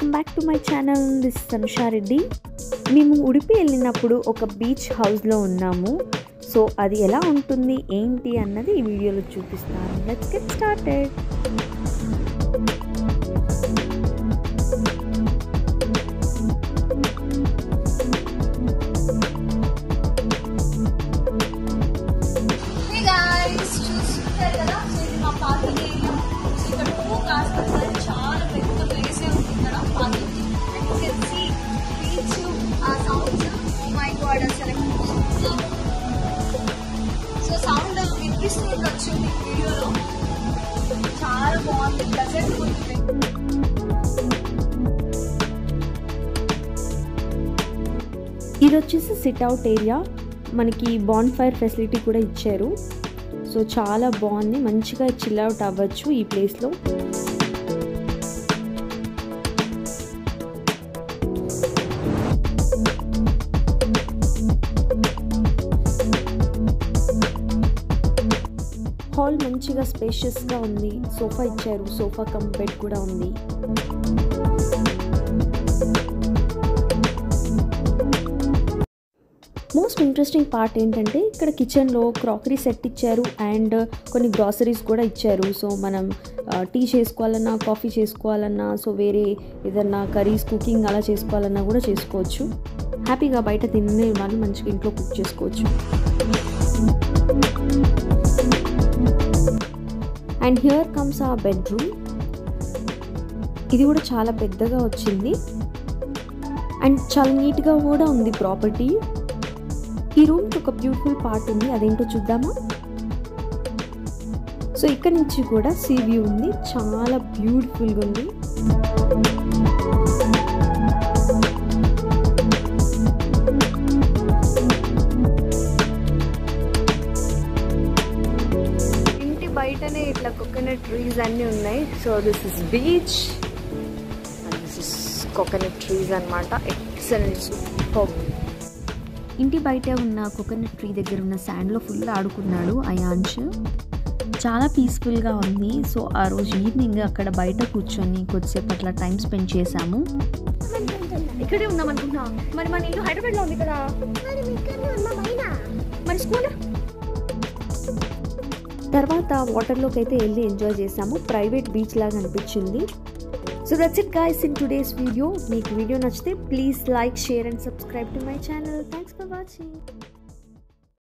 Welcome back to my channel. This is Anusha Reddy. మేము ఉడిపి వెళ్ళినప్పుడు ఒక బీచ్ హౌస్లో ఉన్నాము. సో అది ఎలా ఉంటుంది ఏంటి అన్నది ఈ వీడియోలో చూపిస్తాను. Let's get started. So sound వినిపిస్తుండొచ్చు మీ వీడియోలో. చాలా బాగుంది, ప్లెజెంట్ ఉంటుంది. ఇది వచ్చేసి సిట్ అవుట్ ఏరియా. మనకి బాన్ ఫైర్ ఫెసిలిటీ కూడా ఇచ్చారు. సో చాలా బాగుంది, మంచిగా చిల్ అవుట్ అవ్వచ్చు ఈ ప్లేస్లో. హాల్ మంచిగా స్పేషియస్గా ఉంది. సోఫా ఇచ్చారు, సోఫా కమ్ బెడ్ కూడా ఉంది. మోస్ట్ ఇంట్రెస్టింగ్ పార్ట్ ఏంటంటే ఇక్కడ కిచెన్లో క్రాకరీ సెట్ ఇచ్చారు అండ్ కొన్ని గ్రాసరీస్ కూడా ఇచ్చారు. సో మనం టీ చేసుకోవాలన్నా, కాఫీ చేసుకోవాలన్నా, సో వేరే ఏదన్నా కర్రీస్ కుకింగ్ అలా చేసుకోవాలన్నా కూడా చేసుకోవచ్చు. హ్యాపీగా బయట తినే వాళ్ళు మంచిగా ఇంట్లో కుక్ చేసుకోవచ్చు. అండ్ హియర్ కమ్స్ ఆ బెడ్రూమ్. ఇది కూడా చాలా పెద్దగా వచ్చింది అండ్ చాలా నీట్గా కూడా ఉంది ప్రాపర్టీ. ఈ రూమ్కి ఒక బ్యూటిఫుల్ పార్ట్ ఉంది, అదేంటో చూద్దామా. సో ఇక్కడ నుంచి కూడా సీ వ్యూ ఉంది, చాలా బ్యూటిఫుల్గా ఉంది. బయటనే ఇట్లా కోకోనట్ ట్రీస్ అన్నీ ఉన్నాయి. So this is beach and this is coconut trees అన్నమాట. Excellent, super. ఇంటి బయట ఉన్న కోకోనట్ ట్రీ దగ్గర ఉన్న శాండ్లో ఫుల్ ఆడుకున్నాడు అయాన్ష్. చాలా పీస్ఫుల్గా ఉంది. సో ఆ రోజు ఈవినింగ్ అక్కడ బయట కూర్చొని కొద్దిసేపు అట్లా టైం స్పెండ్ చేశాము. ఇక్కడే ఉన్నాం అనుకుంటున్నా. మరి మన ఇల్లు హైదరాబాద్లో ఉంది కదా, మరి స్కూల్. తర్వాత వాటర్లోకి అయితే వెళ్ళి ఎంజాయ్ చేసాము. ప్రైవేట్ బీచ్ లాగా అనిపించింది. So that's it guys in today's video. మీకు వీడియో నచ్చితే please like, share and subscribe to my channel. Thanks for watching.